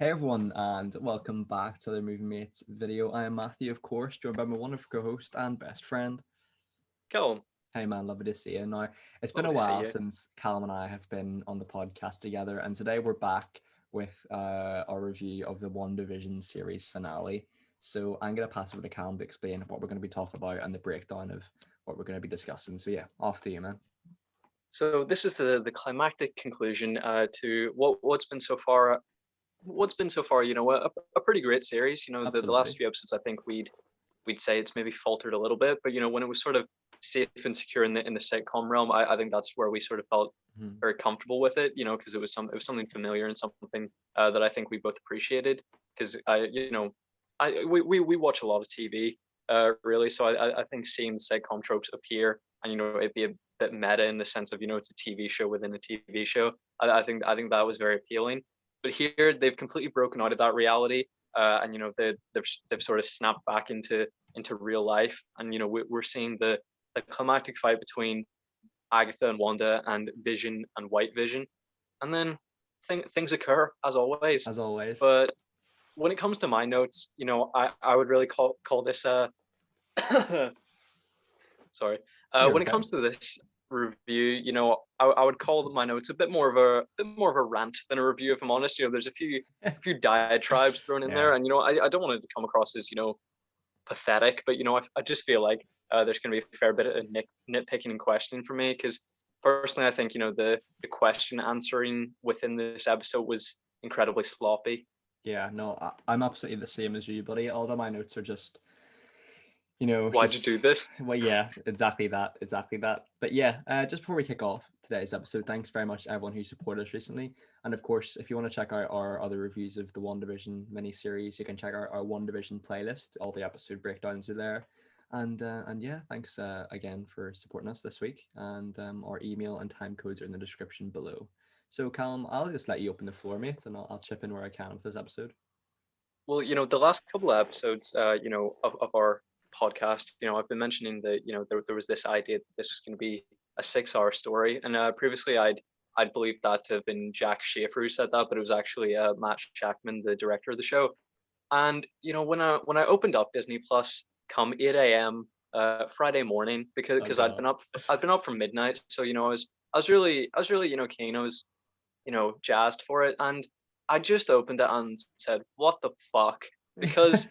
Hey everyone, and welcome back to the Movie Mates video. I am Matthew, of course, joined by my wonderful co-host and best friend. Callum, Hey man, lovely to see you. Now, it's been a lovely to see while you. since Callum and I have been on the podcast together, and today we're back with our review of the WandaVision series finale. So I'm going to pass over to Callum to explain what we're going to be talking about and the breakdown of what we're going to be discussing. So yeah, off to you, man. So this is the climactic conclusion to what's been so far. What's been so far, a pretty great series. The last Absolutely. few episodes, I think we'd say it's maybe faltered a little bit, but when it was sort of safe and secure in the sitcom realm, I think that's where we sort of felt Mhm. very comfortable with it. Because it was something familiar and something that I think we both appreciated. Because we watch a lot of TV, really, so I think seeing the sitcom tropes appear and it'd be a bit meta in the sense of it's a TV show within a TV show. I think that was very appealing. But here they've completely broken out of that reality, and they've sort of snapped back into real life, and we're seeing the climactic fight between Agatha and Wanda and Vision and White Vision, and then things occur as always. As always, But when it comes to my notes, I would really call this sorry. you're When it okay. comes to this review, I would call my notes a bit more of a rant than a review, if I'm honest. There's a few diatribes thrown in there, Yeah. and I don't want it to come across as pathetic, but I just feel like there's going to be a fair bit of nitpicking and questioning for me, because personally I think the question answering within this episode was incredibly sloppy. Yeah, no, I'm absolutely the same as you, buddy. All of my notes are just, Why'd you do just this? well, yeah, exactly that. But yeah, just before we kick off today's episode, thanks very much to everyone who supported us recently. And of course, if you want to check out our other reviews of the WandaVision miniseries, you can check out our WandaVision playlist. All the episode breakdowns are there. And yeah, thanks again for supporting us this week. And our email and time codes are in the description below. So Callum, I'll just let you open the floor, mate, and I'll chip in where I can with this episode. Well, the last couple of episodes, of our podcast, I've been mentioning that, there was this idea that this was going to be a 6 hour story. And previously I'd believed that to have been Jack Schaefer who said that, but it was actually Matt Shackman, the director of the show. And, when I opened up Disney Plus come 8 a.m. Friday morning, because Oh I'd God. been up from midnight. So, I was really, keen. I was, jazzed for it. And I just opened it and said, what the fuck? Because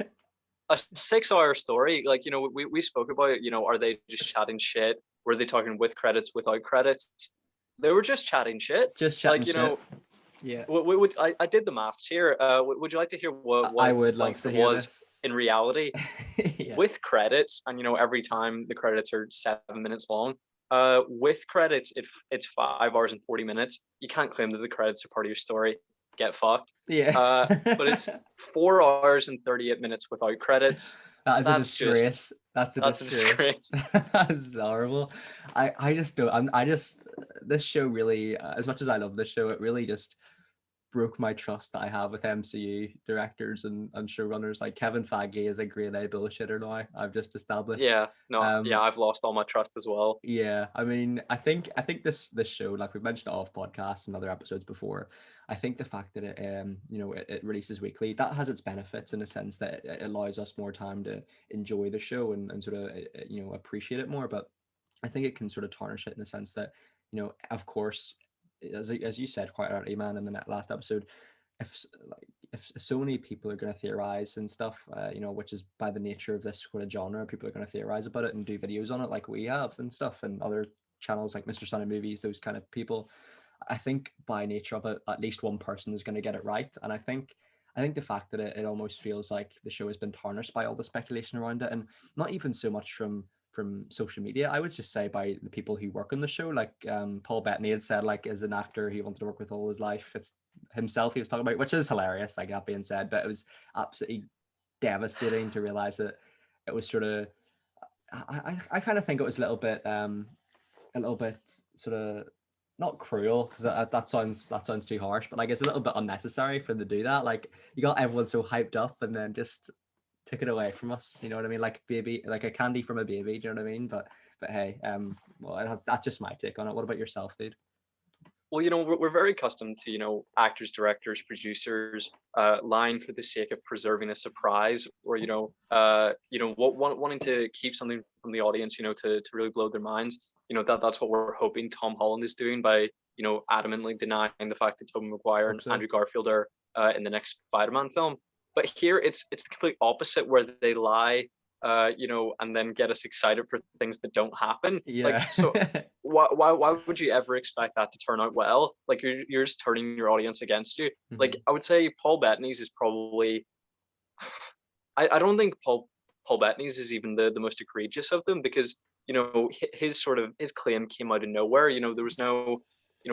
a 6 hour story, like, we spoke about it, are they just chatting shit? Were they talking with credits, without credits? They were just chatting shit. Just chatting Like, shit. Yeah, I did the maths here. Would you like to hear what I it would love like to it hear was this. in reality? Yeah. With credits, and every time the credits are 7 minutes long. With credits, it's 5 hours and 40 minutes. You can't claim that the credits are part of your story. Get fucked. Yeah. But it's 4 hours and 38 minutes without credits. That is a That's just disgrace. That's a that's a disgrace. disgrace. That's horrible. I just don't. I just this show really, as much as I love this show, it really just broke my trust that I have with MCU directors and showrunners. Like Kevin Feige is a grade A bullshitter now. I've just established. Yeah, no, yeah, Um, I've lost all my trust as well. Yeah, I mean, I think this show, like we've mentioned off podcasts and other episodes before, I think the fact that it releases weekly, that has its benefits in a sense that it allows us more time to enjoy the show and sort of appreciate it more. But I think it can sort of tarnish it in the sense that, of course, as you said quite rightly, man, in the last episode, like if so many people are going to theorize and stuff, which is by the nature of this sort of genre, people are going to theorize about it and do videos on it like we have and stuff, and other channels like Mr. Sunny Movies, those kind of people. I think by nature of it, at least one person is going to get it right, and I think the fact that it almost feels like the show has been tarnished by all the speculation around it, and not even so much from social media. I would just say by the people who work on the show. Like Paul Bettany had said, like as an actor he wanted to work with all his life. It's himself he was talking about, which is hilarious. Like that being said, but it was absolutely devastating to realize that it was sort of. I kind of think it was a little bit sort of not cruel because that sounds too harsh, but I guess a little bit unnecessary for them to do that. Like you got everyone so hyped up and then just took it away from us. You know what I mean? Like baby, like a candy from a baby. Do you know what I mean? But hey, well, that's just my take on it. What about yourself, dude? well, we're very accustomed to, actors, directors, producers, lying for the sake of preserving a surprise, or wanting to keep something from the audience, to really blow their minds. That's what we're hoping Tom Holland is doing by, adamantly denying the fact that Tobey Maguire Hope and so. Andrew Garfield are in the next Spider-Man film. But here, it's the complete opposite, where they lie, and then get us excited for things that don't happen. Like, Yeah. so why would you ever expect that to turn out well? Like, you're just turning your audience against you. Like, Mhm. I would say Paul Bettany's is probably, I don't think Paul Bettany's is even the most egregious of them, because his sort of his claim came out of nowhere. There was no,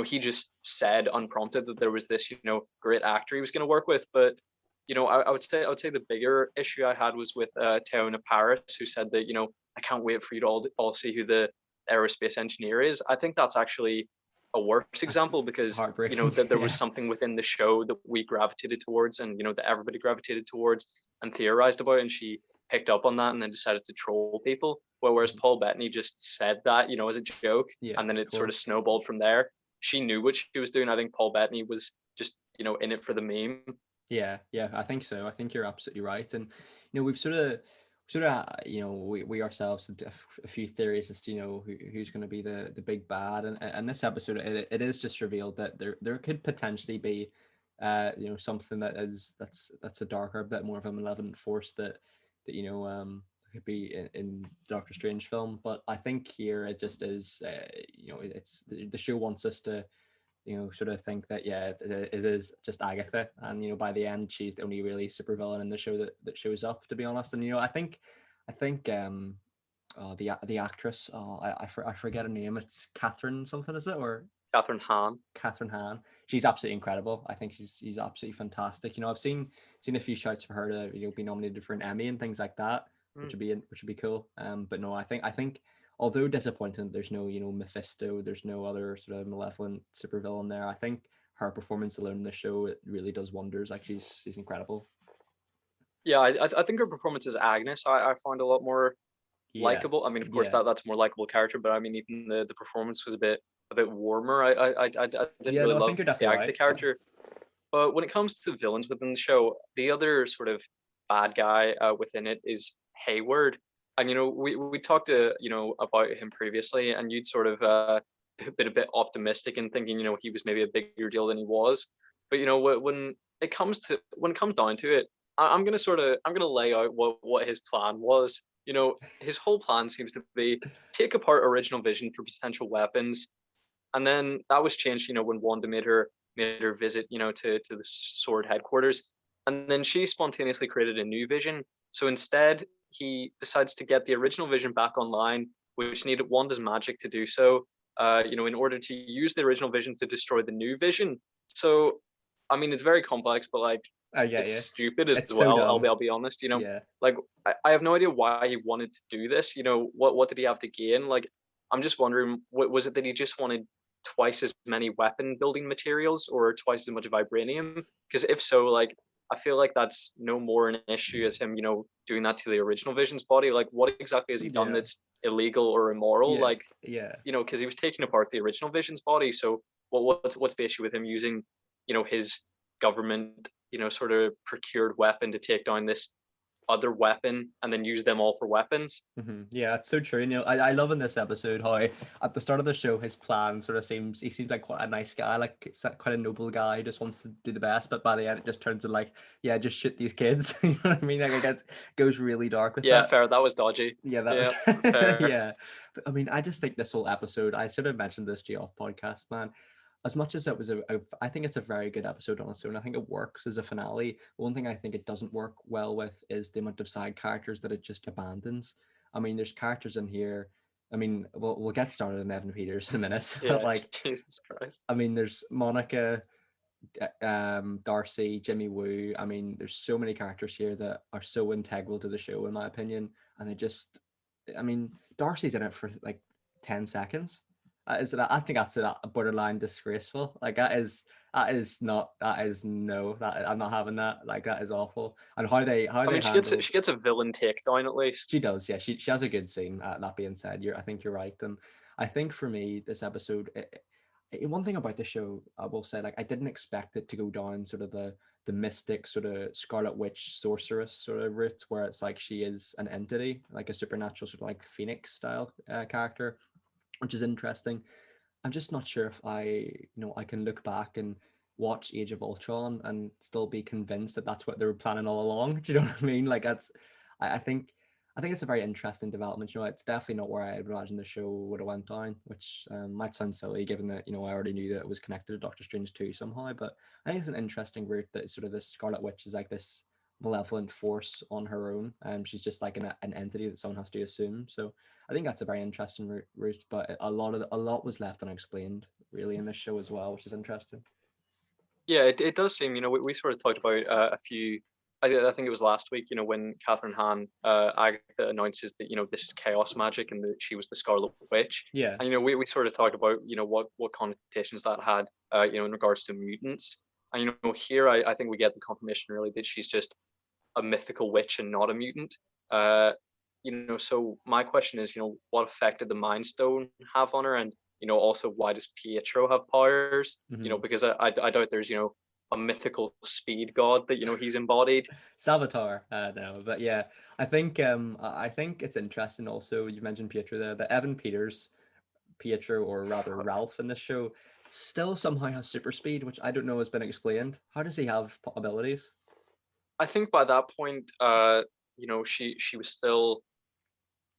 he just said unprompted that there was this, great actor he was going to work with. But I would say the bigger issue I had was with Teona Paris, who said that, I can't wait for you to all see who the aerospace engineer is. I think that's actually a worse That's example, because heartbreaking. that there was Yeah. something within the show that we gravitated towards, and that everybody gravitated towards and theorized about, and she picked up on that and then decided to troll people. Whereas Mhm. Paul Bettany just said that, as a joke, Yeah, and then of it sort of course. snowballed from there. She knew what she was doing. I think Paul Bettany was just, in it for the meme. Yeah, yeah, I think so. I think you're absolutely right. And we've we ourselves had a few theories as to who's going to be the big bad. And this episode, it is just revealed that there could potentially be something that's a darker, bit more of a malevolent force that could be in Doctor Strange film. But I think here it just is, it's the show wants us to sort of think that, yeah, it is just Agatha, and by the end she's the only really supervillain in the show that shows up, to be honest. And I think oh, the actress, oh, I forget her name. It's Catherine something, is it, or Catherine Hahn. Catherine Hahn? She's absolutely incredible. I think she's absolutely fantastic. I've seen a few shouts for her to be nominated for an Emmy and things like that, which Mm. would be cool. But no, I think although disappointing, there's no Mephisto, there's no other sort of malevolent supervillain there. I think her performance alone in the show, it really does wonders. Like, she's incredible. Yeah, I think her performance as Agnes, I find a lot more Yeah, likable. I mean, of course, yeah, that's a more likable character, but I mean, even the performance was a bit warmer. I didn't yeah. really No, I love think you're the definitely Agatha right. Yeah. character. But when it comes to villains within the show, the other sort of bad guy within it is Hayward. And we talked about him previously, and you'd sort of been a bit optimistic in thinking he was maybe a bigger deal than he was. But when it comes down to it, I'm gonna lay out what his plan was. His whole plan seems to be take apart original Vision for potential weapons, and then that was changed, when Wanda made her visit, to the Sword headquarters, and then she spontaneously created a new Vision. So instead, he decides to get the original Vision back online, which needed Wanda's magic to do so. In order to use the original Vision to destroy the new Vision. So, I mean, it's very complex, but like, I get it's you. stupid as It's so well. I'll dumb. be I'll be honest. Yeah. Like, I have no idea why he wanted to do this. What did he have to gain? Like, I'm just wondering, what was it that he just wanted twice as many weapon building materials or twice as much vibranium? Because if so, like, I feel like that's no more an issue as him, doing that to the original Vision's body. Like, what exactly has he done Yeah. that's illegal or immoral? Yeah. Like, Yeah. because he was taking apart the original Vision's body. So what's the issue with him using, his government, sort of procured weapon to take down this other weapon and then use them all for weapons? Yeah, that's so true. I love in this episode how at the start of the show his plan sort of he seems like quite a nice guy, like quite a noble guy, just wants to do the best. But by the end, it just turns to like, yeah, just shoot these kids. You know what I mean? Like, goes really dark with Yeah, that. fair. That was dodgy. Yeah, that was Yeah, fair. yeah. But I mean, I just think this whole episode, I should have mentioned this to you off podcast, man. As much as it was I think it's a very good episode on its own. I think it works as a finale. One thing I think it doesn't work well with is the amount of side characters that it just abandons. I mean, there's characters in here. I mean, we'll get started on Evan Peters in a minute, but Yeah, like, Jesus Christ. I mean, there's Monica, Darcy, Jimmy Woo. I mean, there's so many characters here that are so integral to the show, in my opinion, and they just, I mean, Darcy's in it for like 10 seconds. I think that's a borderline disgraceful. Like, that is not, that is no, that I'm not having that. Like, that is awful. And how I they mean, she gets handled. she gets a villain takedown at least. She does, yeah. She has a good scene. That being said, I think you're right, and I think for me, this episode, one thing about the show, I will say, like I didn't expect it to go down sort of the mystic sort of Scarlet Witch sorceress sort of route, where it's like she is an entity, like a supernatural sort of like Phoenix style character, which is interesting. I'm just not sure if I can look back and watch Age of Ultron and still be convinced that that's what they were planning all along. Do you know what I mean? Like that's, I think, I think it's a very interesting development. It's definitely not where I would imagine the show would have went down, which might sound silly given that I already knew that it was connected to Doctor Strange 2 somehow. But I think it's an interesting route that sort of this Scarlet Witch is like this malevolent force on her own. She's just like an entity that someone has to assume. So I think that's a very interesting route, but a lot was left unexplained really in this show as well, which is interesting. Yeah, it does seem, we sort of talked about a few. I think it was last week, when Catherine Hahn, Agatha announces that this is chaos magic and that she was the Scarlet Witch, Yeah, and we sort of talked about what connotations that had, in regards to mutants, and here I think we get the confirmation really that she's just a mythical witch and not a mutant. So my question is, what effect did the Mind Stone have on her, and also why does Pietro have powers? hmm Because I doubt there's a mythical speed god that he's embodied. Salvatore. No, but yeah, I think it's interesting. Also, you mentioned Pietro there. That Evan Peters, Pietro, or rather Ralph in this show, still somehow has super speed, which I don't know has been explained. How does he have abilities? I think by that point, she was still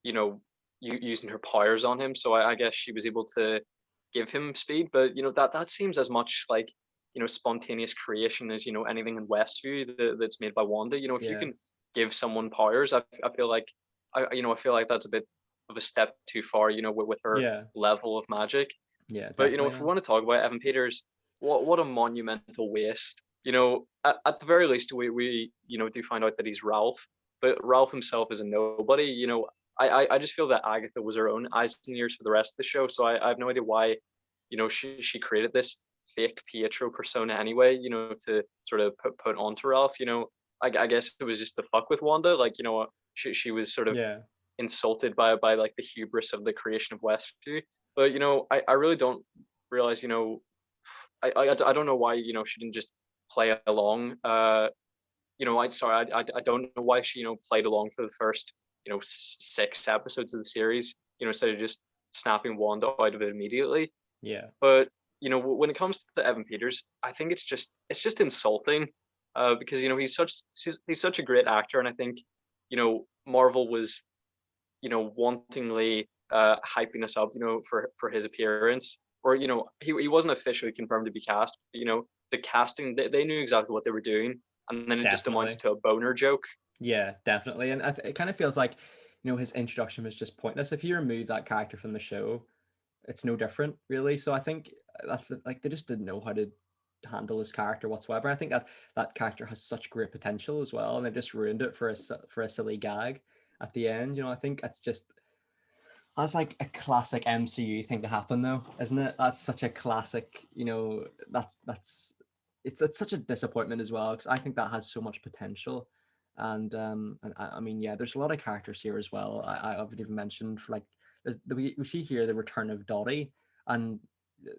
you know using her powers on him, so I guess she was able to give him speed, but that seems as much like spontaneous creation as anything in Westview that's made by Wanda. If you Yeah, can give someone powers, I feel like I feel like that's a bit of a step too far, with her yeah, level of magic. yeah, But definitely. if we Man. want to talk about Evan Peters, what a monumental waste. At the very least, we do find out that he's Ralph, but Ralph himself is a nobody. I just feel that Agatha was her own eyes and ears for the rest of the show, so I have no idea why she created this fake Pietro persona anyway. To sort of put onto Ralph. I guess it was just to fuck with Wanda. Like she was sort of Yeah, insulted by like the hubris of the creation of Westview. But I really don't realize. I don't know why she didn't just play along. I don't know why she played along for the first 6 episodes of the series. Instead of just snapping Wanda out of it immediately. yeah, But when it comes to Evan Peters, I think it's just insulting, because he's such a great actor, and I think Marvel was wantingly hyping us up, for his appearance. Or he wasn't officially confirmed to be cast, but the casting, they knew exactly what they were doing, and then it just amounts definitely. to a boner joke. Yeah, definitely. And it kind of feels like, his introduction was just pointless. If you remove that character from the show, it's no different, really. So I think like they just didn't know how to handle his character whatsoever. I think that character has such great potential as well, and they just ruined it for a silly gag at the end. I think that's like a classic MCU thing to happen, though, isn't it? That's such a classic. That's it's such a disappointment as well, because I think that has so much potential. And I mean, yeah, there's a lot of characters here as well. I haven't even mentioned, like, we see here the return of Dottie, and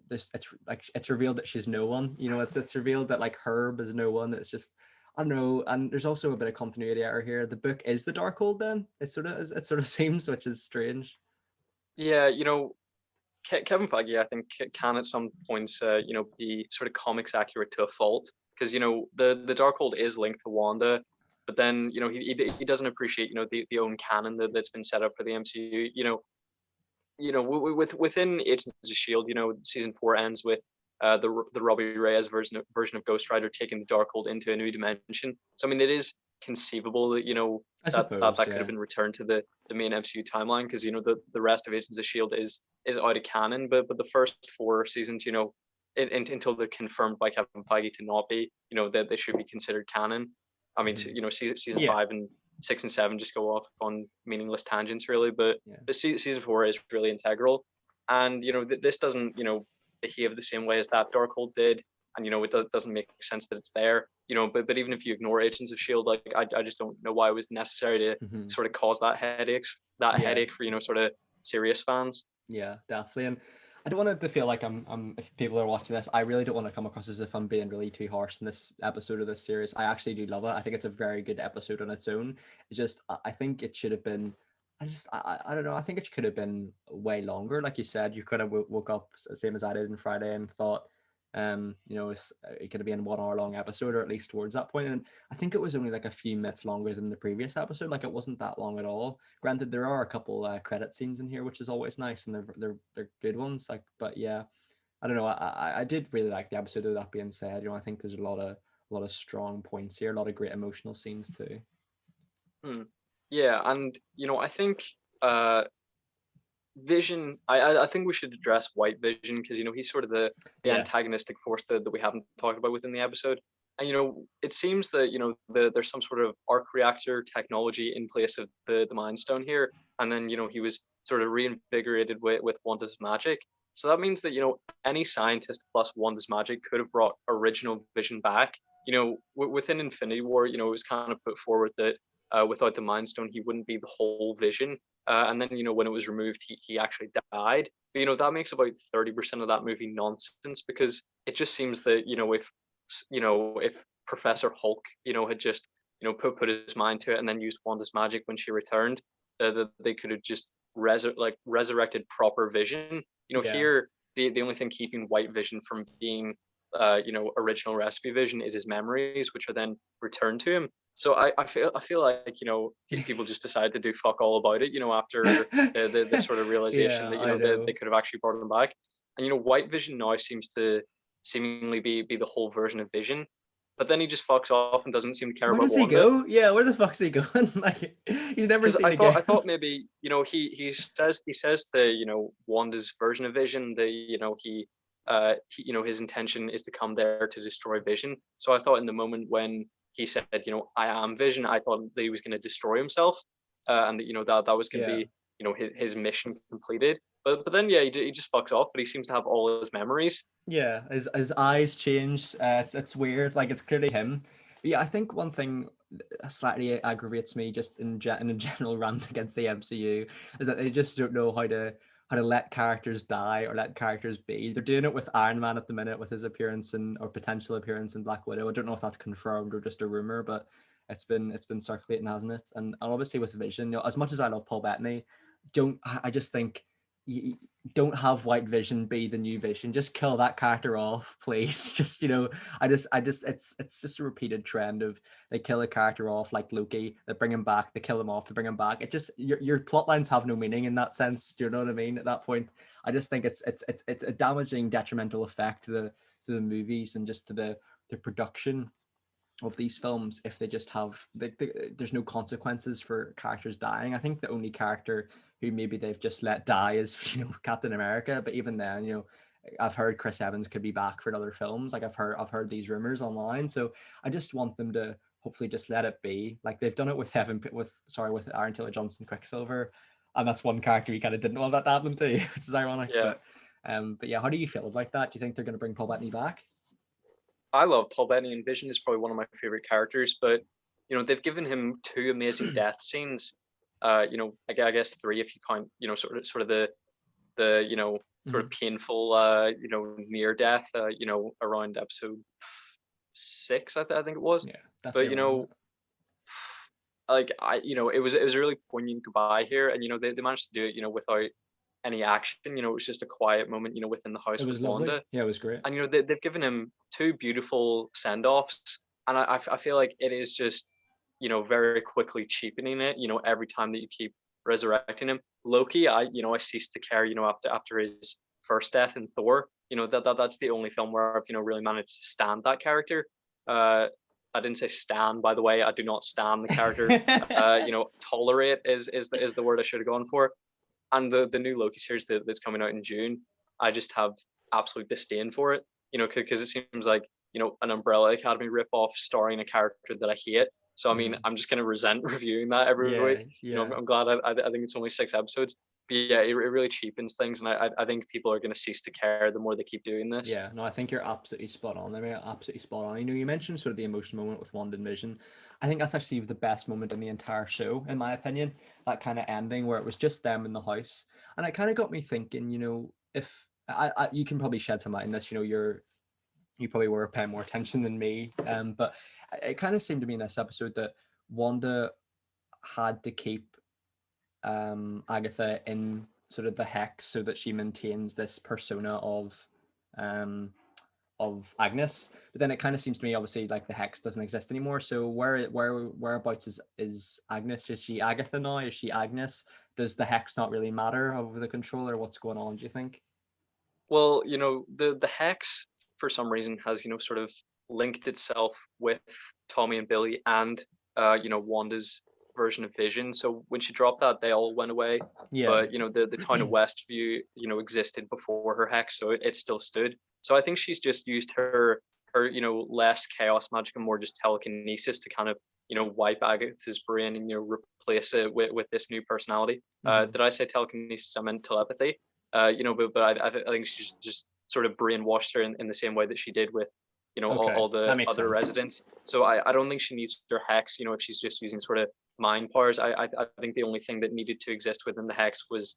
this it's revealed that she's no one. It's revealed that like Herb is no one. It's just, I don't know. And there's also a bit of continuity error here. The book is the Darkhold. Then it sort of seems, which is strange. Yeah, Kevin Feige, I think, can at some points, be sort of comics accurate to a fault, because the Darkhold is linked to Wanda, but then he doesn't appreciate the own canon that's been set up for the MCU. Within Agents of Shield, season 4 ends with the Robbie Reyes version of Ghost Rider taking the Darkhold into a new dimension. So I mean, it is conceivable that I that suppose, could have yeah. been returned to the main MCU timeline, because the rest of Agents of Shield is out of canon, but the first 4 seasons, until they're confirmed by Kevin Feige to not be, that they should be considered canon. I mean, Mhm. season Yeah, 5 and 6 and 7 just go off on meaningless tangents, really. But yeah. the season 4 is really integral, and this doesn't behave the same way as that Darkhold did, and it doesn't make sense that it's there. But even if you ignore Agents of Shield, like I just don't know why it was necessary to hmm sort of cause that Yeah, headache for sort of serious fans. yeah, definitely. And I don't want it to feel like if people are watching this, I really don't want to come across as if I'm being really too harsh in this episode of this series. I actually do love it. I think it's a very good episode on its own. It's just, I think it should have been, I don't know. I think it could have been way longer. Like you said, you could have woke up same as I did on Friday and thought, it could have been 1 hour long episode, or at least towards that point. And I think it was only like a few minutes longer than the previous episode. Like it wasn't that long at all. Granted, there are a couple credit scenes in here, which is always nice, and they're good ones. Like, but yeah, I don't know. I did really like the episode. Of that being said, I think there's a lot of strong points here, a lot of great emotional scenes too. Yeah, and I think Vision. I think we should address White Vision, because he's sort of the Yes. antagonistic force that we haven't talked about within the episode. And it seems that there's some sort of arc reactor technology in place of the Mind Stone here, and then he was sort of reinvigorated with Wanda's magic. So that means that any scientist plus Wanda's magic could have brought original Vision back. Within Infinity War, it was kind of put forward that without the Mind Stone, he wouldn't be the whole Vision. And then when it was removed, he actually died. But that makes about 30% of that movie nonsense, because it just seems that if Professor Hulk had just put his mind to it and then used Wanda's magic when she returned, that they could have just resurrected proper Vision. Yeah. Here the only thing keeping White Vision from being original recipe Vision is his memories, which are then returned to him. So I feel like people just decided to do fuck all about it after the sort of realization Yeah, that they could have actually brought him back. And White Vision now seems to seemingly be the whole version of Vision, but then he just fucks off and doesn't seem to care Where about does he Wanda. go? Yeah, where the fuck's he going? Like, he's never seen I again. thought maybe he says to Wanda's version of Vision that his intention is to come there to destroy Vision. So I thought in the moment when he said I am Vision, I thought that he was going to destroy himself, and that was going to be his mission completed. But then he just fucks off. But he seems to have all his memories. Yeah, his eyes change. It's weird. Like, it's clearly him. But yeah, I think one thing slightly aggravates me just in a general rant against the MCU is that they just don't know how to let characters die or let characters be. They're doing it with Iron Man at the minute with his appearance or potential appearance in Black Widow. I don't know if that's confirmed or just a rumor, but it's been circulating, hasn't it? And obviously with Vision, as much as I love Paul Bettany, I just think you don't have White Vision be the new Vision. Just kill that character off, please. Just I just it's just a repeated trend of they kill a character off, like Loki, they bring him back, they kill him off, they bring him back. It just your plot lines have no meaning in that sense. Do you know what I mean? At that point, I just think it's a damaging, detrimental effect to the movies and just to the production of these films if they just have there's no consequences for characters dying. I think the only character who maybe they've just let die is Captain America, but even then I've heard Chris Evans could be back for other films. Like I've heard these rumors online, so I just want them to hopefully just let it be. Like they've done it with with Aaron Taylor Johnson Quicksilver, and that's one character you kind of didn't want that to happen to, which is ironic. Yeah. But yeah, how do you feel about that? Do you think they're going to bring Paul Bettany back? I love Paul Bettany, and Vision is probably one of my favorite characters, but they've given him 2 amazing death scenes. I guess 3 if you count sort of the sort of painful near death around episode 6 I think it was. Yeah, But definitely. like it was a really poignant goodbye here, and they managed to do it without any action. It was just a quiet moment within the house It with was lovely. Wanda. Yeah, it was great. And they've given him 2 beautiful send-offs, and I feel like it is just very quickly cheapening it every time that you keep resurrecting him. Loki, I ceased to care after his first death in Thor. That's the only film where I've really managed to stand that character. I didn't say stand, by the way. I do not stand the character. Tolerate is the word I should have gone for. And the new Loki series that's coming out in June, I just have absolute disdain for it. Because it seems like an Umbrella Academy ripoff starring a character that I hate. So I mean, I'm just gonna resent reviewing that every week. Yeah. I'm glad. I think it's only 6 episodes. But yeah, it really cheapens things, and I think people are gonna cease to care the more they keep doing this. Yeah, no, I think you're absolutely spot on. I mean, absolutely spot on. You mentioned sort of the emotional moment with Wandavision. I think that's actually the best moment in the entire show, in my opinion. That kind of ending where it was just them in the house, and it kind of got me thinking. If you can probably shed some light on this. You probably were paying more attention than me. But it kind of seemed to me in this episode that Wanda had to keep Agatha in sort of the hex so that she maintains this persona um of Agnes. But then it kind of seems to me, obviously, like the hex doesn't exist anymore. So whereabouts is Agnes? Is she Agatha now? Is she Agnes? Does the hex not really matter over the controller? What's going on, do you think? Well, the hex for some reason has sort of linked itself with Tommy and Billy and Wanda's version of Vision. So when she dropped that, they all went away. Yeah. But the town of Westview existed before her hex, so it still stood. So I think she's just used her less chaos magic and more just telekinesis to kind of wipe Agatha's brain and replace it with this new personality. Did I say telekinesis? I meant telepathy. But I think she's just sort of brainwashed her in the same way that she did with Okay, all that the makes other sense. residents. So I don't think she needs her hex, if she's just using sort of mind powers. I think the only thing that needed to exist within the hex was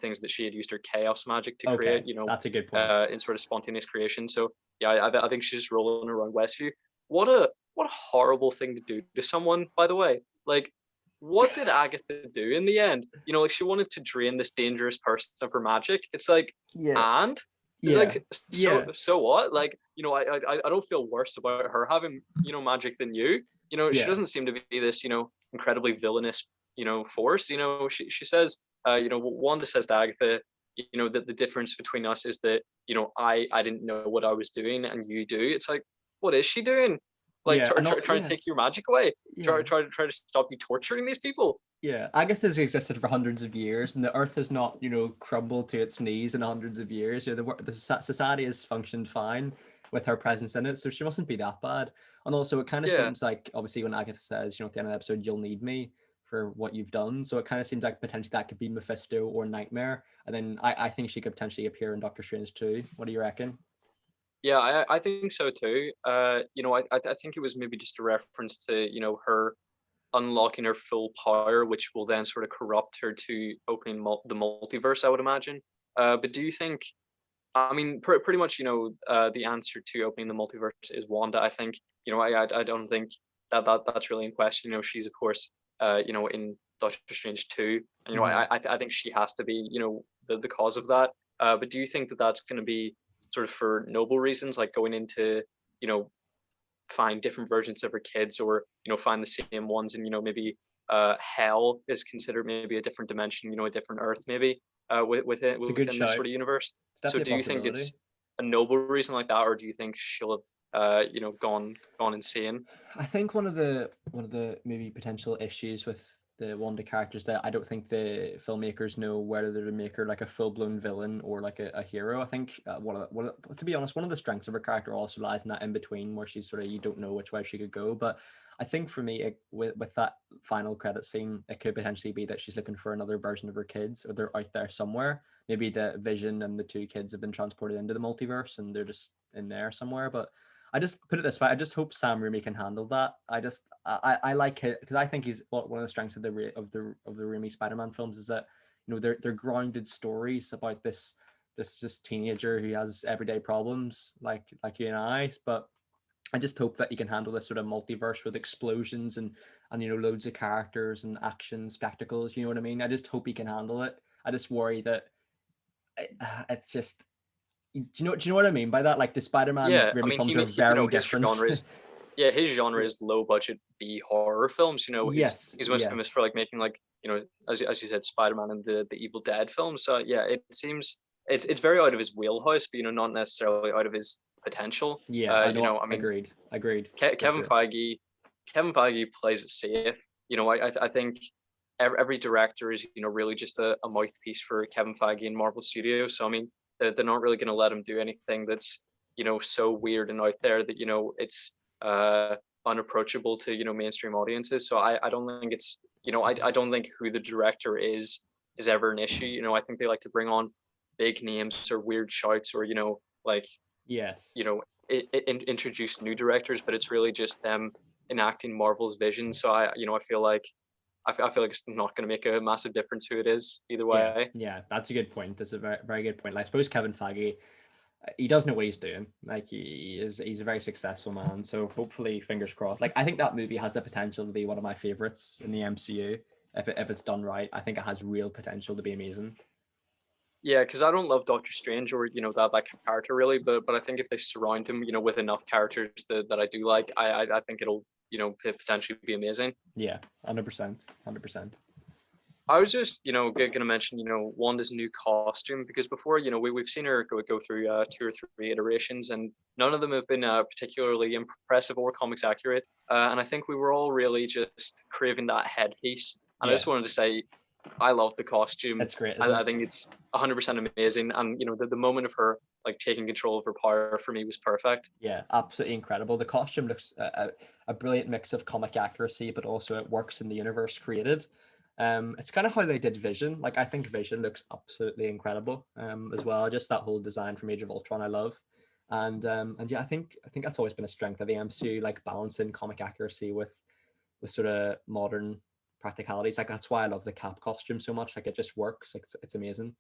things that she had used her chaos magic to Okay, create, that's a good point. in sort of spontaneous creation. So yeah, I think she's just rolling around Westview. What a horrible thing to do to someone, by the way. Like, what did Agatha do in the end? Like she wanted to drain this dangerous person of her magic. It's like, Yeah, and it's yeah, like, yeah, so what? Like, I don't feel worse about her having magic than you. She yeah, doesn't seem to be this incredibly villainous force. She says Wanda says to Agatha, that the difference between us is that I didn't know what I was doing and you do. It's like, what is she doing? Like yeah. And all, trying to yeah, take your magic away, yeah. try to stop you torturing these people. Yeah, Agatha's existed for hundreds of years, and the Earth has not, crumbled to its knees in hundreds of years. The society has functioned fine with her presence in it, so she mustn't be that bad. And also, it kind of Yeah, seems like, obviously, when Agatha says, at the end of the episode, "You'll need me for what you've done," so it kind of seems like potentially that could be Mephisto or Nightmare, and then I think she could potentially appear in Doctor Strange too. What do you reckon? yeah, I think so too. I think it was maybe just a reference to her unlocking her full power, which will then sort of corrupt her to opening the multiverse, I would imagine. But do you think? I mean, pretty much, the answer to opening the multiverse is Wanda. I think, I don't think that's really in question. She's of course, in Doctor Strange 2, and Mm-hmm. I think she has to be, the cause of that. But do you think that that's going to be sort of for noble reasons, like going into, you know, find different versions of her kids, or find the same ones, and maybe hell is considered maybe a different dimension, a different Earth, maybe It's a good within this shout. sort of universe. It's So definitely do a you think possibility. it's a noble reason like that, or do you think she'll have gone insane? I think one of the maybe potential issues with the Wanda characters that I don't think the filmmakers know whether to make her like a full blown villain or like a hero. I think to be honest, one of the strengths of her character also lies in that in between where she's sort of, you don't know which way she could go. But I think for me, with that final credit scene, it could potentially be that she's looking for another version of her kids, or they're out there somewhere. Maybe the Vision and the two kids have been transported into the multiverse and they're just in there somewhere. But I just put it this way: I just hope Sam Raimi can handle that. I like it because I think he's one of the strengths of the Raimi Spider-Man films is that they're grounded stories about this just teenager who has everyday problems like you and I. But I just hope that he can handle this sort of multiverse with explosions and loads of characters and action spectacles. You know what I mean? I just hope he can handle it. I just worry that it's just, do you know what I mean by that? Like the Spider-Man Yeah, I Raimi mean, films are very his different. genre is, yeah, his genre Yeah. is low budget B horror films. Yes, He's most famous for yes. like making, like, as you said, Spider-Man and the Evil Dead films. So yeah, it seems it's very out of his wheelhouse, but not necessarily out of his potential. Yeah, I know. I mean, Agreed. Agreed for Kevin sure. Feige, Kevin Feige plays it safe. I think every director is really just a mouthpiece for Kevin Feige and Marvel Studios. So I mean, they're not really going to let him do anything that's so weird and out there that it's unapproachable to mainstream audiences. So I don't think it's I don't think who the director is ever an issue. I think they like to bring on big names or weird shouts, or like Yes. you know introduce new directors, but it's really just them enacting Marvel's vision. So I feel like I feel like it's not going to make a massive difference who it is either Yeah, way. yeah, that's a good point. That's a very, very good point. Like, I suppose Kevin Feige, he does know what he's doing. Like, he's a very successful man. So hopefully, fingers crossed. Like, I think that movie has the potential to be one of my favorites in the MCU. If it's done right, I think it has real potential to be amazing. Yeah, because I don't love Doctor Strange or that character really, but I think if they surround him with enough characters that I do like, I think it'll potentially be amazing. Yeah, 100%, 100%. I was just going to mention Wanda's new costume because before we've seen her go through 2 or 3 iterations and none of them have been particularly impressive or comics accurate, and I think we were all really just craving that headpiece, and I Yeah, just wanted to say I love the costume. it's great, isn't I it? think it's 100% amazing, and the moment of her like taking control of her power for me was perfect. Yeah, absolutely incredible. The costume looks a brilliant mix of comic accuracy, but also it works in the universe created. It's kind of how they did Vision. Like, I think Vision looks absolutely incredible as well. Just that whole design from Age of Ultron, I love. And yeah, I think that's always been a strength of the MCU, like balancing comic accuracy with sort of modern practicalities. Like, that's why I love the Cap costume so much. Like, it just works. Like, it's amazing.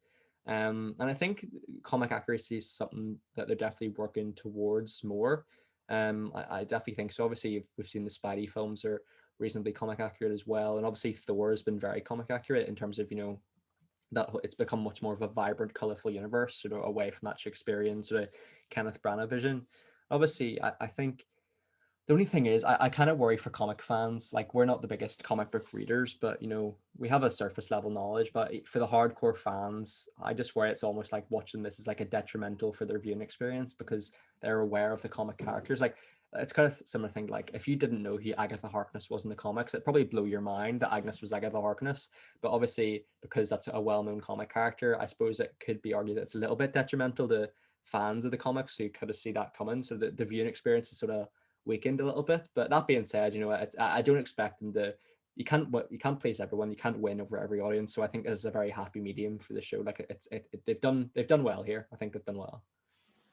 And I think comic accuracy is something that they're definitely working towards more. I definitely think so. Obviously, we've seen the Spidey films are reasonably comic accurate as well, and obviously Thor has been very comic accurate in terms of that it's become much more of a vibrant, colorful universe, sort of away from that Shakespearean sort of Kenneth Branagh vision. Obviously, I think the only thing is, I kind of worry for comic fans. Like, we're not the biggest comic book readers, but we have a surface level knowledge. But for the hardcore fans, I just worry it's almost like watching this is like a detrimental for their viewing experience because they're aware of the comic characters. Like, it's kind of similar thing. Like, if you didn't know who Agatha Harkness was in the comics, it'd probably blow your mind that Agnes was Agatha Harkness. But obviously, because that's a well-known comic character, I suppose it could be argued that it's a little bit detrimental to fans of the comics who kind of see that coming. So the viewing experience is sort of weakened a little bit. But that being said, I don't expect them to. You can't please everyone. You can't win over every audience. So I think this is a very happy medium for the show. Like, they've done well here. I think they've done well.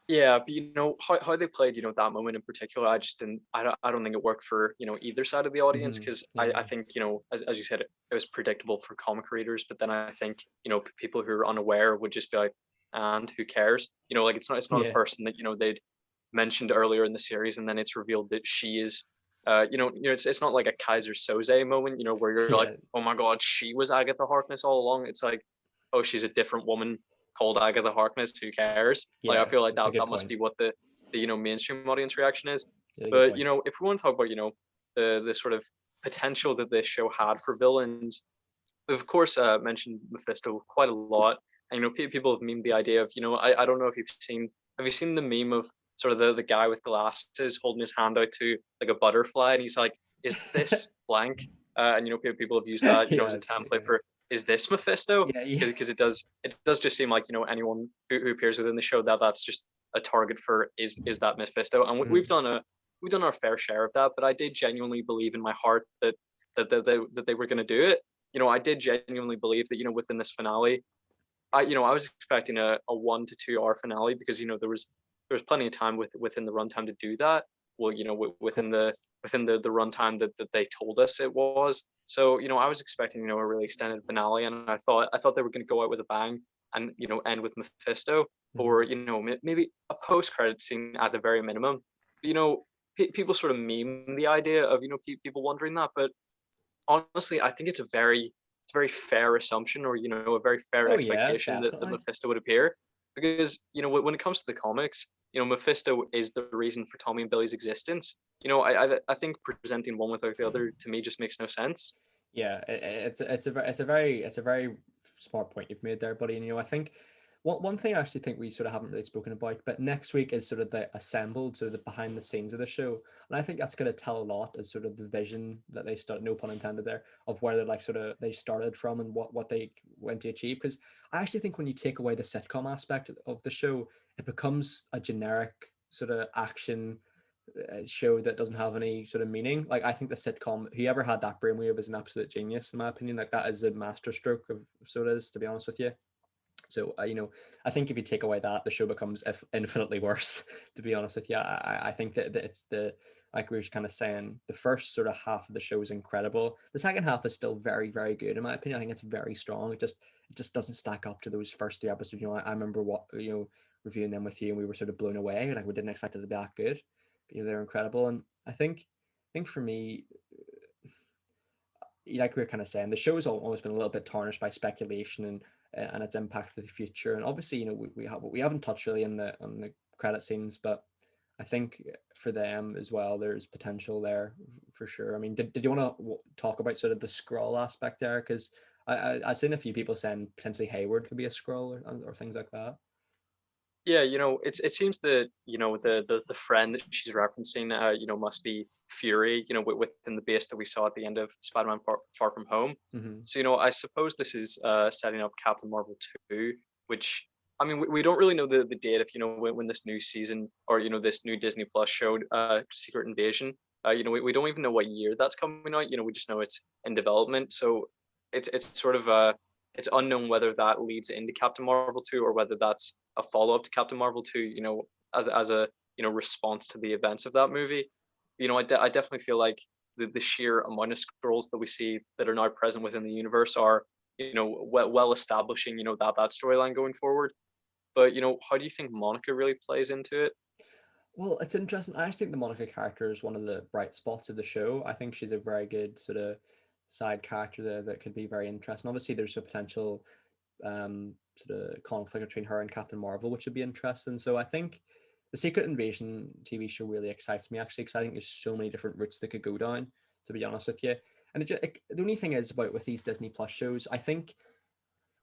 Yeah, but how they played that moment in particular, I just didn't. I don't think it worked for either side of the audience because I Yeah, think as you said it was predictable for comic readers, but then I think people who are unaware would just be like, and who cares? Like it's not a yeah, person that they'd mentioned earlier in the series, and then it's revealed that she is. It's not like a Kaiser Soze moment, where you're like, yeah, oh my God, she was Agatha Harkness all along. It's like, oh, she's a different woman called Agatha Harkness. Who cares? Like, I yeah. feel like That's a that good must point. be what the mainstream audience reaction is. Really good But point. if we want to talk about the sort of potential that this show had for villains, we've of course mentioned Mephisto quite a lot, and people have memed the idea of I don't know if you've seen have you seen the meme of sort of the guy with glasses holding his hand out to like a butterfly, and he's like, is this blank? And people have used that Yeah, as a I've seen it, template for is this Mephisto? yeah, yeah, Because it does just seem like anyone who appears within the show that's just a target for is that Mephisto, and Mhm. we've done our fair share of that, but I did genuinely believe in my heart that they were going to do it. I did genuinely believe that within this finale, I was expecting a 1 to 2 hour finale because there was plenty of time within the runtime to do that. Well, within the runtime that they told us it was. So I was expecting a really extended finale, and I thought they were going to go out with a bang and end with Mephisto, or Mhm. maybe a post credit scene at the very minimum. People sort of meme the idea of people wondering that, but honestly, I think it's a very fair assumption, or a very fair Oh yeah, expectation that definitely. Mephisto would appear, because when it comes to the comics, Mephisto is the reason for Tommy and Billy's existence. I think presenting one without the other to me just makes no sense. Yeah, it's a very smart point you've made there, buddy. And I think one thing I actually think we sort of haven't really spoken about, but next week is sort of the assembled, sort of the behind the scenes of the show, and I think that's going to tell a lot as sort of the vision that they start, no pun intended there, of where they're like sort of they started from and what they went to achieve. Because I actually think when you take away the sitcom aspect of the show, it becomes a generic sort of action show that doesn't have any sort of meaning. Like, I think the sitcom, whoever had that brainwave is an absolute genius in my opinion. Like, that is a masterstroke of so it is, to be honest with you. So I think if you take away that, the show becomes infinitely worse. To be honest with you, I think that it's like we were kind of saying, the first sort of half of the show is incredible. The second half is still very, very good in my opinion. I think it's very strong. It just doesn't stack up to those first three episodes. I remember reviewing them with you, and we were sort of blown away. Like we didn't expect it to be that good. But they're incredible, and I think for me, like we were kind of saying, the show has always been a little bit tarnished by speculation and its impact for the future. And obviously, we haven't touched really on the credit scenes, but I think for them as well, there's potential there for sure. I mean, did you want to talk about sort of the scroll aspect there? Because I've seen a few people saying potentially Hayward could be a scroll or things like that. Yeah, it seems that the friend that she's referencing, must be Fury, within the base that we saw at the end of Spider-Man Far From Home. Hmm. So, I suppose this is setting up Captain Marvel 2, which, I mean, we don't really know the date if, when this new season, or, this new Disney Plus show, Secret Invasion. We don't even know what year that's coming out. We just know it's in development. So it's sort of it's unknown whether that leads into Captain Marvel 2, or whether that's a follow up to Captain Marvel 2, as a response to the events of that movie. I definitely feel like the sheer amount of scrolls that we see that are now present within the universe are, well establishing, that storyline going forward. But how do you think Monica really plays into it? Well, it's interesting. I actually think the Monica character is one of the bright spots of the show. I think she's a very good sort of side character there that could be very interesting. Obviously, there's a potential sort of conflict between her and Captain Marvel, which would be interesting. So I think the Secret Invasion TV show really excites me actually, because I think there's so many different routes that could go down. To be honest with you, and the only thing is about with these Disney Plus shows, I think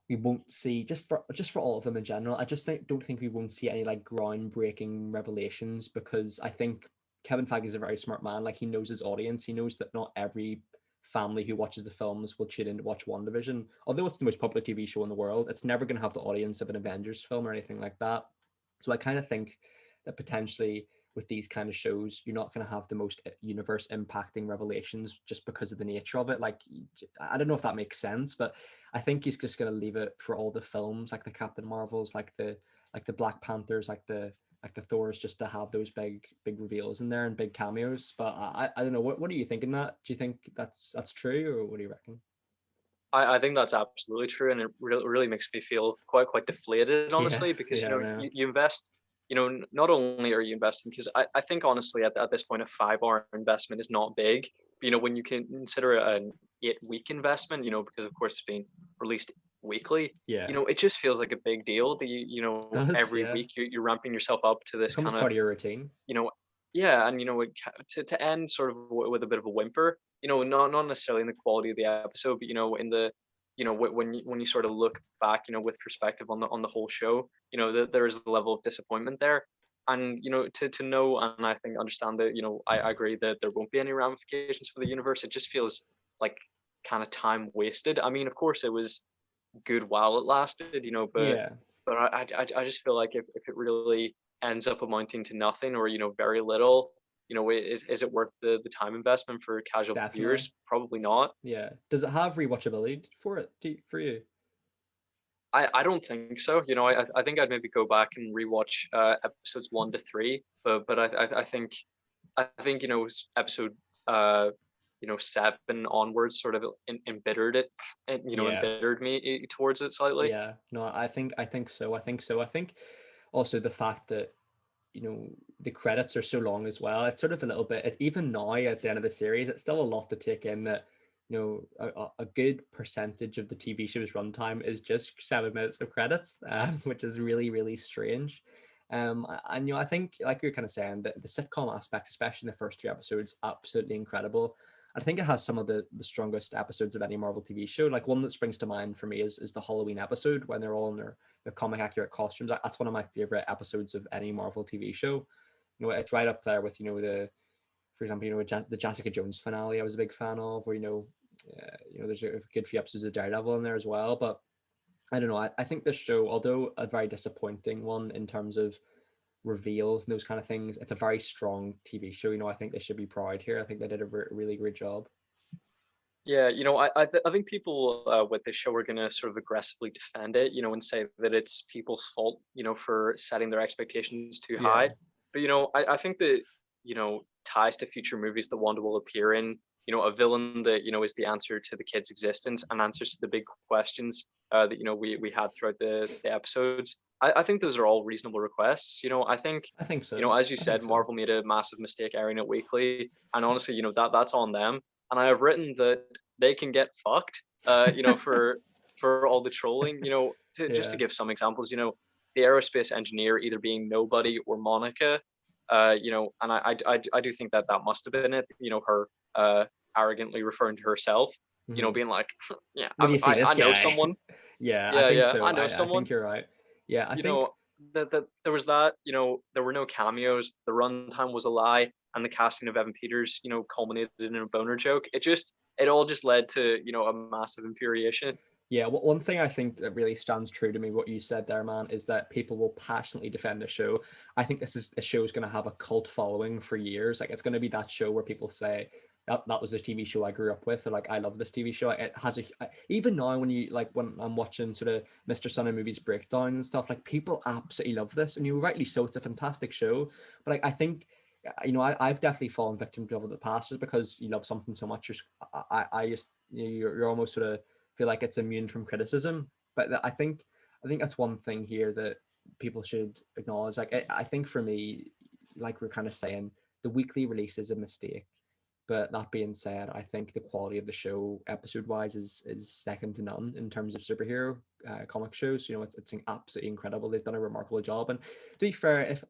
we won't see just for all of them in general. I just don't think we won't see any like groundbreaking revelations, because I think Kevin Feige is a very smart man. Like he knows his audience. He knows that not every family who watches the films will tune in to watch WandaVision. Although it's the most popular TV show in the world, it's never going to have the audience of an Avengers film or anything like that. So I kind of think that potentially with these kind of shows, you're not going to have the most universe impacting revelations just because of the nature of it. Like, I don't know if that makes sense, but I think he's just going to leave it for all the films, like the Captain Marvels, like the Black Panthers, like the Thors, just to have those big reveals in there and big cameos. But I don't know. What do you think in that? Do you think that's true, or what do you reckon? I think that's absolutely true, and it really makes me feel quite deflated, Yeah, honestly, because yeah, I know. you invest, not only are you investing, because I think honestly at this point a 5 hour investment is not big. But, when you can consider it an 8 week investment, because of course it's being released weekly, Yeah, it just feels like a big deal that it does. every Yeah, week you're ramping yourself up to this becomes kind of, part of your routine. you know, yeah, and to end sort of with a bit of a whimper, not necessarily in the quality of the episode, but in the, when you sort of look back, with perspective on the whole show, that there is a level of disappointment there, and to know, and I think understand that, I agree that there won't be any ramifications for the universe. It just feels like kind of time wasted. I mean, of course, it was good while it lasted, but Yeah, I just feel like if it really ends up amounting to nothing, or very little, is it worth the time investment for casual definitely. viewers? Probably not. Yeah. Does it have rewatchability for you? I don't think so. I think I'd maybe go back and rewatch episodes 1 to 3, but I think episode uh 7 onwards sort of embittered it, and Yeah. embittered me towards it slightly. Yeah. No, I think so. I think so. I think also the fact that the credits are so long as well. It's sort of a little bit even now at the end of the series, it's still a lot to take in that a good percentage of the TV show's runtime is just 7 minutes of credits, which is really, really strange. And I think like you're kind of saying that the sitcom aspect, especially in the first three episodes, absolutely incredible. I think it has some of the strongest episodes of any Marvel TV show. Like one that springs to mind for me is the Halloween episode when they're all in their comic accurate costumes. That's one of my favorite episodes of any Marvel TV show. It's right up there with for example, the Jessica Jones finale. I was a big fan of, where there's a good few episodes of Daredevil in there as well. But I don't know. I think this show, although a very disappointing one in terms of reveals and those kind of things, it's a very strong TV show. I think they should be proud here. I think they did a really great job. Yeah, I think people with this show are going to sort of aggressively defend it, and say that it's people's fault, for setting their expectations too Yeah. high. But I think that ties to future movies that Wanda will appear in. A villain that is the answer to the kid's existence and answers to the big questions that we had throughout the episodes. I think those are all reasonable requests. I think I think so. as you I said, think so. Marvel made a massive mistake airing it weekly, and honestly, that's on them. And I have written that they can get fucked. For all the trolling. Just to Yeah. give some examples. The aerospace engineer either being Nobody or Monica. And I do think that must have been it. Her arrogantly referring to herself. Mhm. Being like, yeah, Where do you see this I know guy? someone. Yeah, I Yeah, think yeah, I so. know I someone. think you're right. Yeah, I you think know that there was that. There were no cameos, the runtime was a lie, and the casting of Evan Peters culminated in a boner joke. It all just led to a massive infuriation. yeah, one thing I think that really stands true to me, what you said there, man, is that people will passionately defend the show. I think this is a show is going to have a cult following for years. Like it's going to be that show where people say that was the TV show I grew up with, or like I love this TV show. It has even now when I'm watching sort of Mr. Sun and Movies breakdown and stuff, like people absolutely love this, and you rightly so. It's a fantastic show, but like I think I've definitely fallen victim to over the past just because you love something so much. I just you're almost sort of feel like it's immune from criticism. But I think that's one thing here that people should acknowledge. Like I think for me, like we're kind of saying, the weekly release is a mistake. But that being said, I think the quality of the show, episode wise, is second to none in terms of superhero comic shows. It's absolutely incredible. They've done a remarkable job. And to be fair, if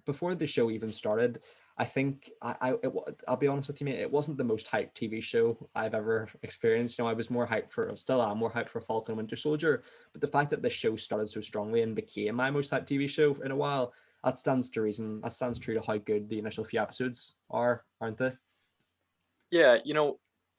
before the show even started, I think I'll be honest with you, mate. It wasn't the most hyped TV show I've ever experienced. I was more hyped for, still am more hyped for Falcon and Winter Soldier. But the fact that the show started so strongly and became my most hyped TV show in a while, that stands to reason. That stands true to how good the initial few episodes are, aren't they? Yeah,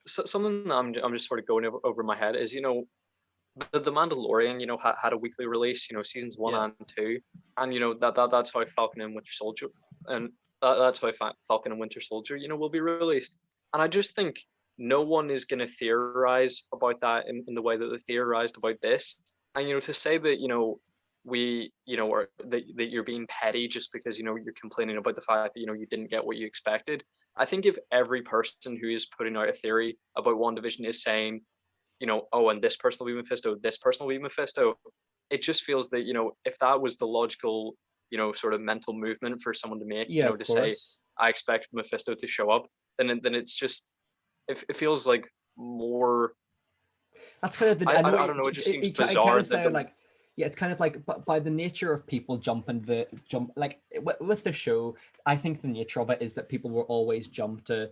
something that I'm just sort of going over my head is the Mandalorian had a weekly release, seasons one Yeah. and two, and that's how Falcon and Winter Soldier, and that's how Falcon and Winter Soldier will be released. And I just think no one is going to theorize about that in the way that they theorized about this. And to say that we or that you're being petty just because you're complaining about the fact that you didn't get what you expected. I think if every person who is putting out a theory about WandaVision is saying, oh, and this person will be Mephisto, this person will be Mephisto, it just feels that, if that was the logical, sort of mental movement for someone to make, Yeah, of to say, course. I expect Mephisto to show up, then it's just, it feels like more, That's kind of the. I know I don't know, it just seems it kind bizarre of that sound like, yeah, it's kind of like, but by the nature of people jumping the jump, like with the show, I think the nature of it is that people will always jump to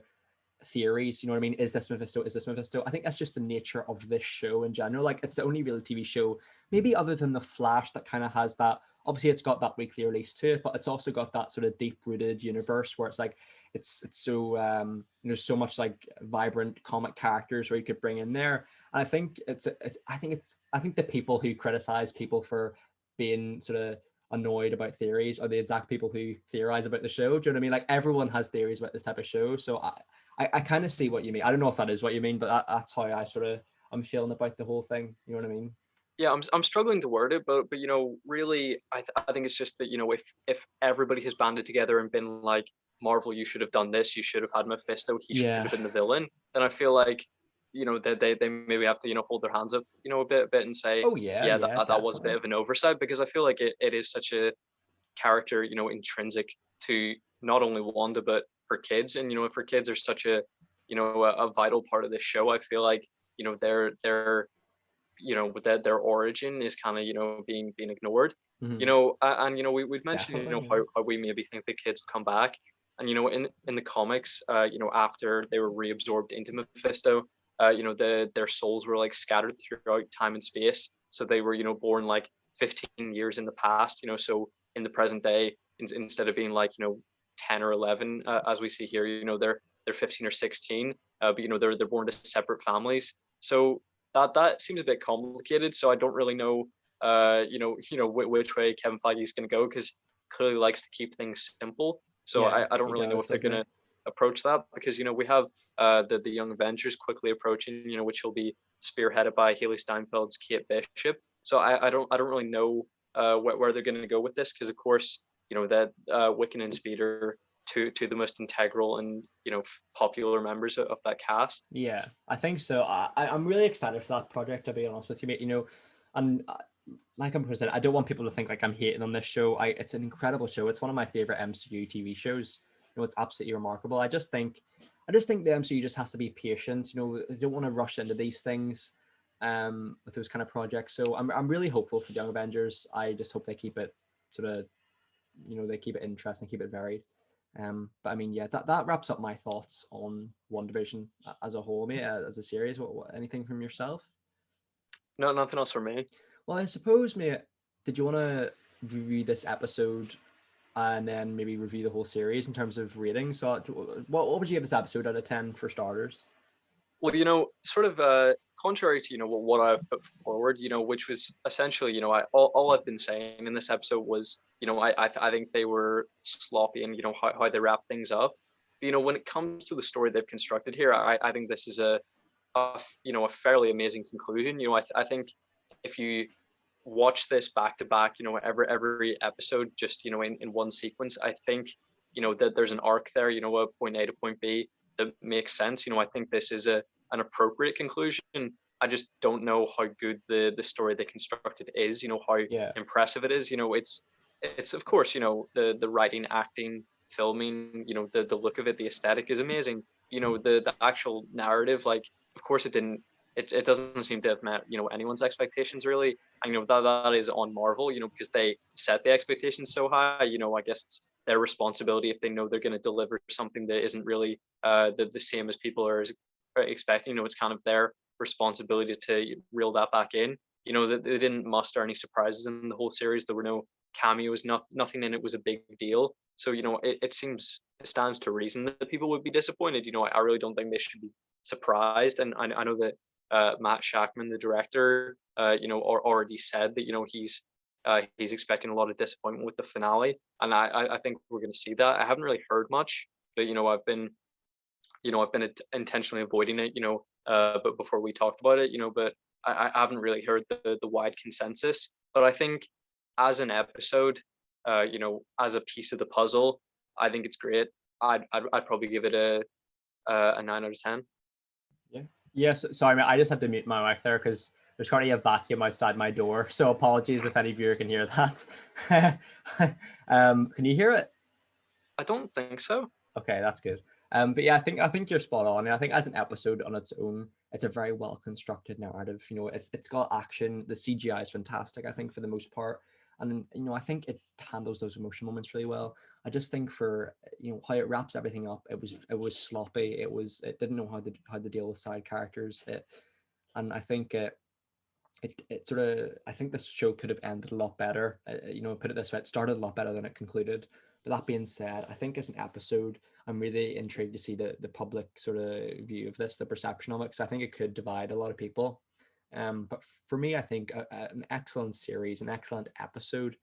theories. You know what I mean? Is this Mephisto? Is this Mephisto? I think that's just the nature of this show in general. Like it's the only real TV show, maybe other than The Flash, that kind of has that. Obviously, it's got that weekly release to it, but it's also got that sort of deep-rooted universe where it's like it's so so much like vibrant comic characters where you could bring in there. And I think I think the people who criticize people for being sort of annoyed about theories are the exact people who theorize about the show. Do you know what I mean? Like everyone has theories about this type of show, so I kind of see what you mean. I don't know if that is what you mean, but that's how I'm feeling about the whole thing. You know what I mean? yeah, I'm struggling to word it, but really, I think it's just that if everybody has banded together and been like, Marvel, you should have done this, you should have had Mephisto, he should Yeah. have been the villain, then I feel like they maybe have to hold their hands up a bit and say, Oh yeah, yeah, yeah, that was a bit definitely. of an oversight, because I feel like it is such a character intrinsic to not only Wanda but her kids, and if her kids are such a vital part of this show, I feel like their with their origin is kind of being ignored. Hmm. And we'd mentioned Definitely. Yeah. how we maybe think the kids come back, and in the comics, after they were reabsorbed into Mephisto, their souls were like scattered throughout time and space, so they were born like 15 years in the past, so in the present day, instead of being like 10 or 11, as we see here, they're 15 or 16, but they're born to separate families. So that seems a bit complicated. So I don't really know, which way Kevin Feige is going to go, because clearly likes to keep things simple. So Yeah, I don't he really know does, if they're doesn't going he? to approach that, because we have the Young Avengers quickly approaching, which will be spearheaded by Haley Steinfeld's Kate Bishop. So I don't really know where they're going to go with this, because of course that Wiccan and Speeder to the most integral and popular members of that cast. Yeah, I think so. I'm really excited for that project, to be honest with you, mate. And like I'm saying, I don't want people to think like I'm hating on this show. It's an incredible show. It's one of my favorite MCU TV shows. It's absolutely remarkable. I just think the MCU just has to be patient. They don't want to rush into these things, with those kind of projects. So I'm really hopeful for Young Avengers. I just hope they keep it sort of, they keep it interesting, keep it varied. But I mean, yeah, that wraps up my thoughts on WandaVision as a whole, mate, as a series. What anything from yourself? No, nothing else for me. Well, I suppose, mate, did you want to review this episode and then maybe review the whole series in terms of ratings? So, what would you give this episode out of 10 for starters? Well, sort of contrary to what I've put forward, which was essentially, all I've been saying in this episode was, I think they were sloppy and how they wrap things up. But, when it comes to the story they've constructed here, I think this is a fairly amazing conclusion. I think if you watch this back to back, every episode just in one sequence, I think that there's an arc there, a point A to point B that makes sense. I think this is an appropriate conclusion. I just don't know how good the story they constructed is. How Yeah. impressive it is. It's of course the writing, acting, filming. The look of it, the aesthetic is amazing. The actual narrative, like, of course it didn't. It doesn't seem to have met anyone's expectations really. I know that is on Marvel, because they set the expectations so high. I guess it's their responsibility if they know they're going to deliver something that isn't really the same as people are expecting. It's kind of their responsibility to reel that back in. That they didn't muster any surprises in the whole series. There were no cameos, nothing in it was a big deal. So it stands to reason that people would be disappointed. I really don't think they should be surprised. And I know that Matt Shackman, the director, already said that he's expecting a lot of disappointment with the finale, and I think we're going to see that. I haven't really heard much, but I've been intentionally avoiding it, but before we talked about it, but I haven't really heard the wide consensus. But I think as an episode, as a piece of the puzzle, I think it's great. I'd probably give it a 9 out of 10. Yeah. Yes. Sorry, mate. I just had to mute my mic there because there's currently a vacuum outside my door. So apologies if any viewer can hear that. Can you hear it? I don't think so. Okay, that's good. But yeah, I think you're spot on. I think as an episode on its own, it's a very well constructed narrative. It's got action. The CGI is fantastic, I think, for the most part. And I think it handles those emotional moments really well. I just think for how it wraps everything up, it was sloppy. It didn't know how to deal with side characters. And I think it sort of, I think this show could have ended a lot better. Put it this way, it started a lot better than it concluded. But that being said, I think as an episode, I'm really intrigued to see the public sort of view of this, the perception of it, because I think it could divide a lot of people. But for me, I think an excellent series, an excellent episode,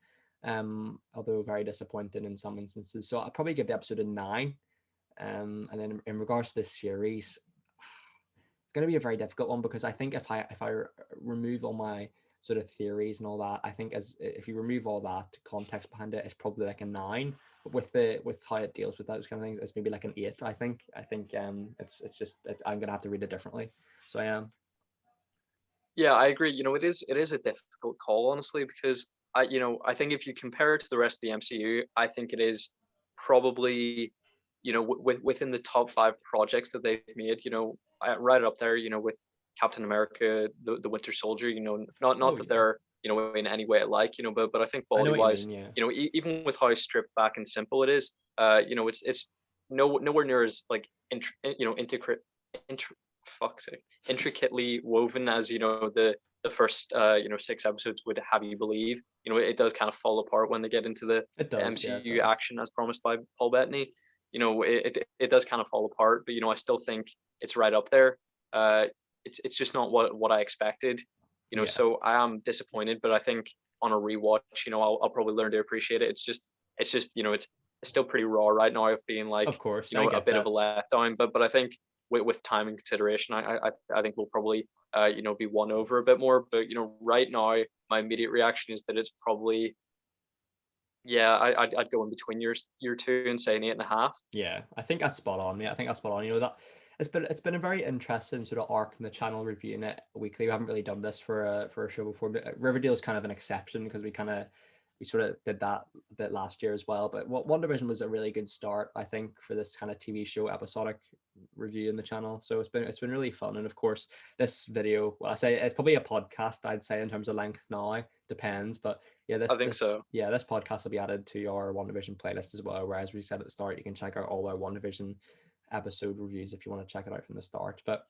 although very disappointing in some instances. So I'll probably give the episode a 9. And then in regards to this series, it's going to be a very difficult one because I think if I remove all my sort of theories and all that, I think if you remove all that context behind it, it's probably like a 9. But with how it deals with those kind of things, it's maybe like an 8. I think I'm gonna have to read it differently. So I am. Yeah, I agree. It is a difficult call, honestly, because I think if you compare it to the rest of the MCU, I think it is probably, within the top 5 projects that they've made. Right up there. With Captain America, the Winter Soldier. Not that they're in any way alike. But I think I know quality what you wise, mean, yeah. Even with how stripped back and simple it is, it's nowhere near as like integrate fuck's sake, intricately woven as the first 6 episodes would have you believe. It does kind of fall apart when they get into the It does, MCU yeah, it does. action as promised by Paul Bettany. It does kind of fall apart, but I still think it's right up there. It's just not what I expected. Yeah. So I am disappointed, but I think on a rewatch, I'll probably learn to appreciate it. It's just it's still pretty raw right now of being like Of course, I a get bit that. of a letdown. But I think with time and consideration, I think we'll probably be won over a bit more. But right now, my immediate reaction is that it's probably Yeah, I'd go in between your two and say an 8.5. Yeah, I think that's spot on. Yeah, I think that's spot on. That it's been a very interesting sort of arc in the channel reviewing it weekly. We haven't really done this for a show before. But Riverdale's kind of an exception because we sort of did that a bit last year as well. But what WandaVision was a really good start, I think, for this kind of TV show episodic review in the channel. So it's been really fun. And of course, this video, well, I say it's probably a podcast, I'd say, in terms of length now. Depends, but yeah, I think so. this podcast will be added to our WandaVision playlist as well. Whereas we said at the start, you can check out all our WandaVision episode reviews if you want to check it out from the start. But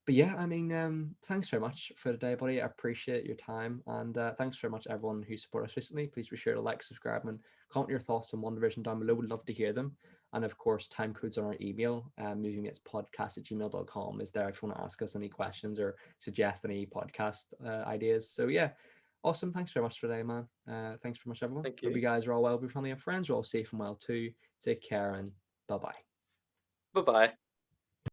yeah, I mean, thanks very much for today, buddy. I appreciate your time, and thanks very much everyone who supported us recently. Please be sure to like, subscribe, and comment your thoughts on WandaVision down below. We'd love to hear them. And of course, time codes on our email, moviematespodcast@gmail.com is there if you want to ask us any questions or suggest any podcast ideas. So yeah, awesome. Thanks very much for today, man. Thanks very much, everyone. Thank Hope you. you guys are all well, with your family and friends are all safe and well too. Take care and bye bye. Bye bye.